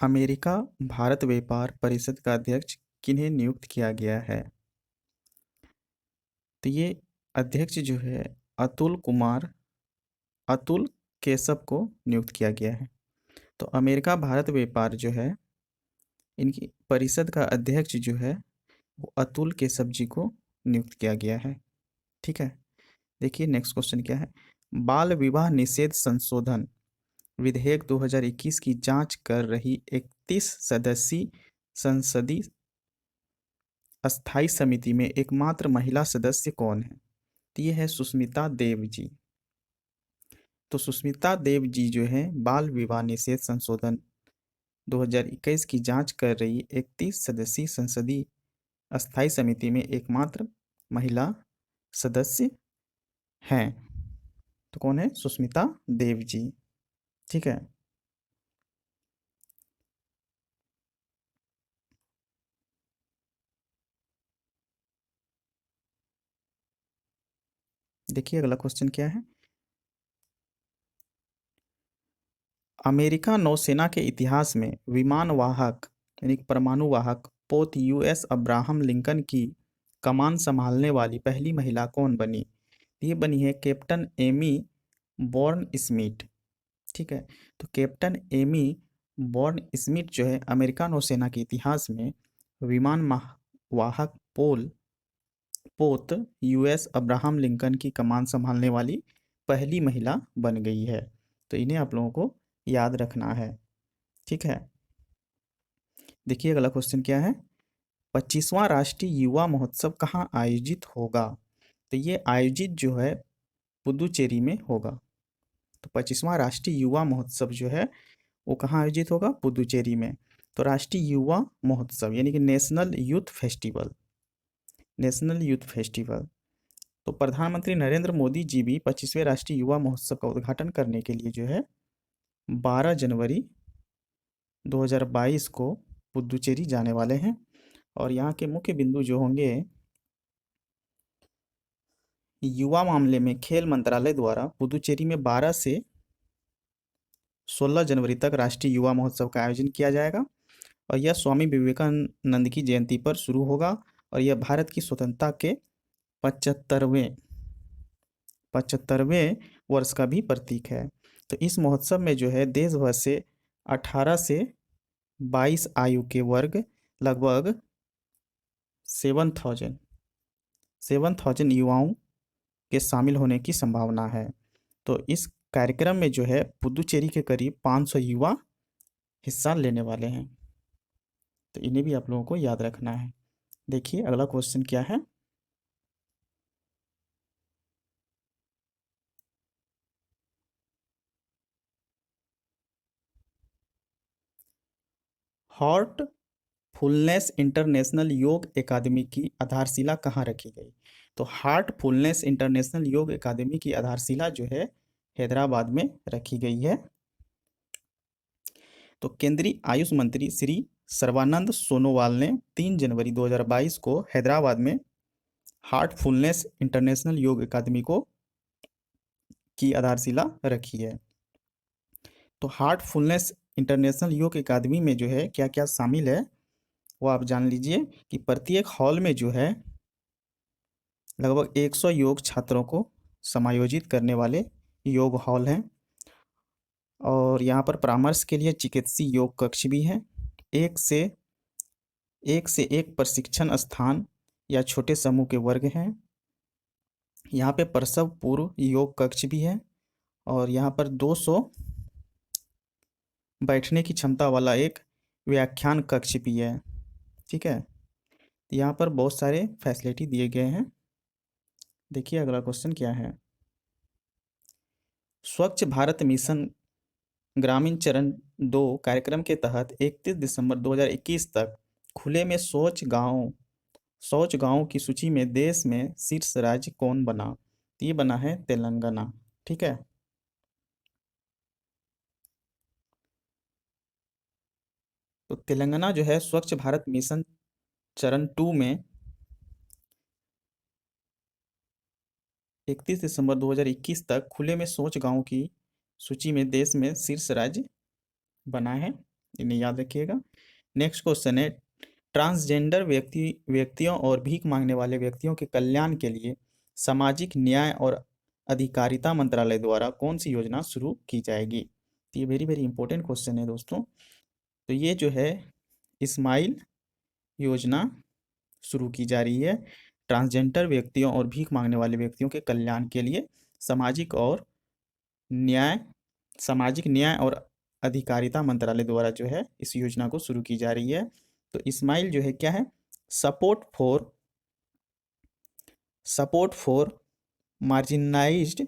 America Bharat व्यापार परिषद का अध्यक्ष किन्हें नियुक्त किया गया है? तो ये अध्यक्ष जो है अतुल केशव को नियुक्त किया गया है। तो अमेरिका भारत व्यापार जो है इनकी परिषद का अध्यक्ष जो है वो अतुल केशव जी को नियुक्त किया गया है। ठीक है, देखिए नेक्स्ट क्वेश्चन क्या है। बाल विवाह निषेध संशोधन विधेयक 2021 की जांच कर रही 31 सदस्यीय संसदीय अस्थाई समिति में एकमात्र महिला सदस्य कौन है? तो ये है सुष्मिता देव जी। तो सुष्मिता देव जी जो है बाल विवाह निषेध संशोधन 2021 की जांच कर रही 31 सदस्यीय संसदीय अस्थाई समिति में एकमात्र महिला सदस्य हैं। तो कौन है? सुष्मिता देव जी। ठीक है, देखिए अगला क्वेश्चन क्या है। अमेरिका नौसेना के इतिहास में विमान वाहक यानी कि परमाणु वाहक पोत यूएस अब्राहम लिंकन की कमान संभालने वाली पहली महिला कौन बनी? ये बनी है कैप्टन एमी बॉर्न स्मिथ। ठीक है, तो कैप्टन एमी बॉर्न स्मिथ जो है अमेरिका नौसेना के इतिहास में विमान वाहक पोत यूएस अब्राहम लिंकन की कमान संभालने वाली पहली महिला बन गई है। तो इन्हें आप लोगों को याद रखना है। ठीक है, देखिए अगला क्वेश्चन क्या है। 25वां राष्ट्रीय युवा महोत्सव कहाँ आयोजित होगा? तो ये आयोजित जो है पुदुचेरी में होगा। तो 25वां राष्ट्रीय युवा महोत्सव जो है वो कहाँ आयोजित होगा? पुदुचेरी में। तो राष्ट्रीय युवा महोत्सव यानी कि नेशनल यूथ फेस्टिवल। तो प्रधानमंत्री नरेंद्र मोदी जी भी 25वें राष्ट्रीय युवा महोत्सव का उद्घाटन करने के लिए जो है 12 जनवरी 2022 को पुदुचेरी जाने वाले हैं। और यहाँ के मुख्य बिंदु जो होंगे, युवा मामले में खेल मंत्रालय द्वारा पुदुचेरी में 12 से 16 जनवरी तक राष्ट्रीय युवा महोत्सव का आयोजन किया जाएगा। और यह स्वामी विवेकानंद की जयंती पर शुरू होगा और यह भारत की स्वतंत्रता के 75वें 75वें वर्ष का भी प्रतीक है। तो इस महोत्सव में जो है देश भर से 18 से 22 आयु के वर्ग लगभग 7,000 युवाओं के शामिल होने की संभावना है। तो इस कार्यक्रम में जो है पुदुचेरी के करीब 500 युवा हिस्सा लेने वाले हैं। तो इन्हें भी आप लोगों को याद रखना है। देखिए अगला क्वेश्चन क्या है। हॉर्ट फुलनेस इंटरनेशनल योग एकेडमी की आधारशिला कहाँ रखी गई? तो हार्टफुलनेस इंटरनेशनल योग एकेडमी की आधारशिला जो है हैदराबाद में रखी गई है। तो केंद्रीय आयुष मंत्री श्री सर्बानंद सोनोवाल ने 3 जनवरी 2022 को हैदराबाद में हार्टफुलनेस इंटरनेशनल योग एकेडमी को की आधारशिला रखी है। तो हार्टफुलनेस इंटरनेशनल योग एकेडमी में जो है क्या क्या शामिल है वो आप जान लीजिए कि प्रत्येक हॉल में जो है लगभग 100 योग छात्रों को समायोजित करने वाले योग हॉल हैं। और यहाँ पर परामर्श के लिए चिकित्सीय योग कक्ष भी हैं। एक से एक प्रशिक्षण स्थान या छोटे समूह के वर्ग हैं। यहाँ पे प्रसव पूर्व योग कक्ष भी है और यहाँ पर 200 बैठने की क्षमता वाला एक व्याख्यान कक्ष भी है। ठीक है, यहाँ पर बहुत सारे फैसिलिटी दिए गए हैं। देखिए अगला क्वेश्चन क्या है। स्वच्छ भारत मिशन ग्रामीण चरण 2 कार्यक्रम के तहत 31 दिसंबर 2021 तक खुले में शौच गांवों की सूची में देश में शीर्ष राज्य कौन बना? तो ये बना है तेलंगाना। ठीक है, तो तेलंगाना जो है स्वच्छ भारत मिशन चरण 2 में 31 दिसंबर 2021 तक खुले में शौच गांवों की सूची में देश में शीर्ष राज्य बना है। इन्हें याद रखिएगा। नेक्स्ट क्वेश्चन है, ट्रांसजेंडर व्यक्तियों और भीख मांगने वाले व्यक्तियों के कल्याण के लिए सामाजिक न्याय और अधिकारिता मंत्रालय द्वारा कौन सी योजना शुरू की जाएगी? तो ये वेरी वेरी इंपॉर्टेंट क्वेश्चन है दोस्तों। तो ये जो है स्माइल योजना शुरू की जा रही है ट्रांसजेंडर व्यक्तियों और भीख मांगने वाले व्यक्तियों के कल्याण के लिए। न्याय सामाजिक न्याय और अधिकारिता मंत्रालय द्वारा जो है इस योजना को शुरू की जा रही है। तो स्माइल जो है क्या है? Support for marginalised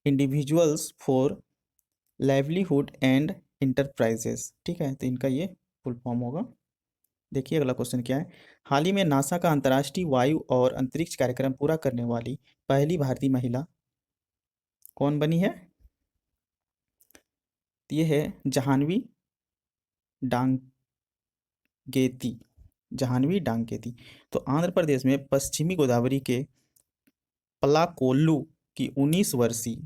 individuals for livelihood and enterprises. ठीक है, तो इनका ये फुल फॉर्म होगा। देखिए अगला क्वेश्चन क्या है, हाल ही में नासा का अंतर्राष्ट्रीय वायु और अंतरिक्ष कार्यक्रम पूरा करने वाली पहली भारतीय महिला कौन बनी है? ये है जाह्नवी डांगेती। तो आंध्र प्रदेश में पश्चिमी गोदावरी के पलाकोल्लू की 19 वर्षीय,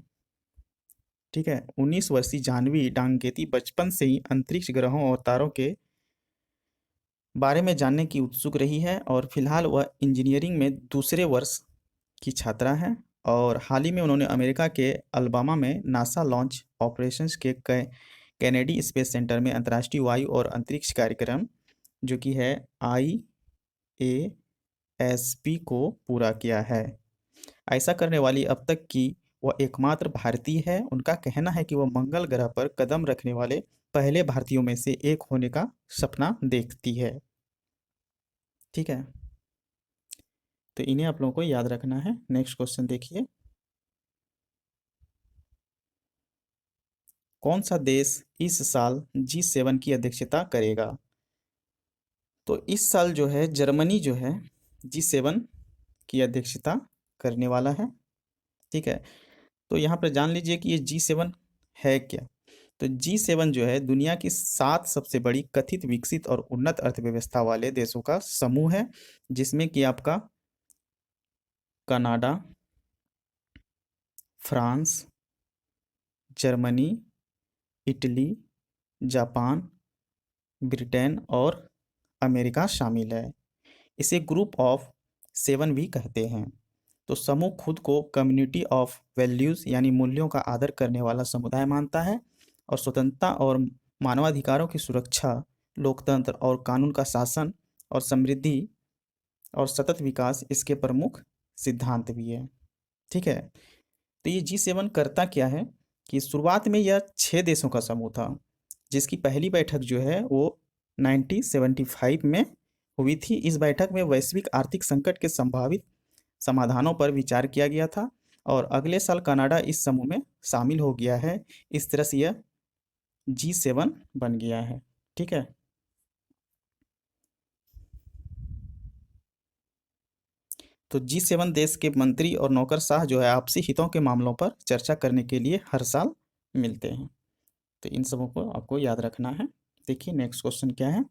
ठीक है, 19 वर्षीय जाह्नवी डांगेती बचपन से ही अंतरिक्ष ग्रहों और तारों के बारे में जानने की उत्सुक रही है और फिलहाल वह इंजीनियरिंग में दूसरे वर्ष की छात्रा है। और हाल ही में उन्होंने अमेरिका के अलबामा में नासा लॉन्च ऑपरेशंस के कैनेडी स्पेस सेंटर में अंतर्राष्ट्रीय वायु और अंतरिक्ष कार्यक्रम जो कि है IASP को पूरा किया है। ऐसा करने वाली अब तक की वह एकमात्र भारतीय है। उनका कहना है कि वह मंगल ग्रह पर कदम रखने वाले पहले भारतीयों में से एक होने का सपना देखती है। ठीक है, तो इन्हें आप लोगों को याद रखना है। नेक्स्ट क्वेश्चन देखिए, कौन सा देश इस साल G7 की अध्यक्षता करेगा? तो इस साल जो है जर्मनी जो है G7 की अध्यक्षता करने वाला है। ठीक है, तो यहाँ पर जान लीजिए कि ये G7 है क्या। तो G7 जो है दुनिया की 7 सबसे बड़ी कथित विकसित और उन्नत अर्थव्यवस्था वाले देशों का समूह है, जिसमें कि आपका Canada, France, Germany, Italy, Japan, Britain और अमेरिका शामिल है। इसे ग्रुप ऑफ 7 भी कहते हैं। तो समूह खुद को कम्युनिटी ऑफ वैल्यूज़ यानी मूल्यों का आदर करने वाला समुदाय मानता है और स्वतंत्रता और मानवाधिकारों की सुरक्षा, लोकतंत्र और कानून का शासन और समृद्धि और सतत विकास इसके प्रमुख सिद्धांत भी है। ठीक है, तो ये G7 करता क्या है कि शुरुआत में यह 6 देशों का समूह था, जिसकी पहली बैठक जो है वो 1975 में हुई थी। इस बैठक में वैश्विक आर्थिक संकट के संभावित समाधानों पर विचार किया गया था और अगले साल कनाडा इस समूह में शामिल हो गया है। इस तरह से यह G7 बन गया है। ठीक है, तो G7 देश के मंत्री और नौकरशाह जो है आपसी हितों के मामलों पर चर्चा करने के लिए हर साल मिलते हैं। तो इन सबों को आपको याद रखना है। देखिए नेक्स्ट क्वेश्चन क्या है,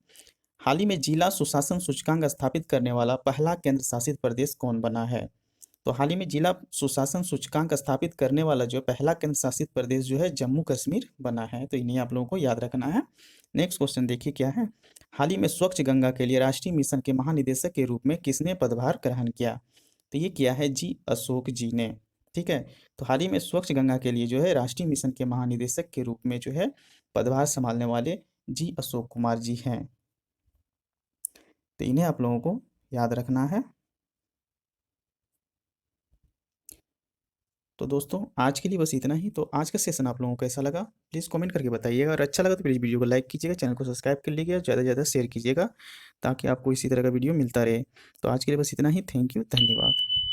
हाल ही में जिला सुशासन सूचकांक स्थापित करने वाला पहला केंद्र शासित प्रदेश कौन बना है? तो हाल ही में जिला सुशासन सूचकांक स्थापित करने वाला जो पहला केंद्र शासित प्रदेश जो है जम्मू कश्मीर बना है। तो इन्हें आप लोगों को याद रखना है। नेक्स्ट क्वेश्चन देखिए क्या है, हाल ही में स्वच्छ गंगा के लिए राष्ट्रीय मिशन के महानिदेशक के रूप में किसने पदभार ग्रहण किया? तो ये किया है जी अशोक जी ने। ठीक है, तो हाल ही में स्वच्छ गंगा के लिए जो है राष्ट्रीय मिशन के महानिदेशक के रूप में जो है पदभार संभालने वाले जी अशोक कुमार जी हैं। तो इन्हें आप लोगों को याद रखना है। तो दोस्तों आज के लिए बस इतना ही। तो आज का सेशन आप लोगों को कैसा लगा प्लीज़ कमेंट करके बताइएगा। अगर अच्छा लगा तो प्लीज़ वीडियो को लाइक कीजिएगा, चैनल को सब्सक्राइब कर लीजिएगा, ज़्यादा से ज़्यादा शेयर कीजिएगा ताकि आपको इसी तरह का वीडियो मिलता रहे। तो आज के लिए बस इतना ही। थैंक यू, धन्यवाद।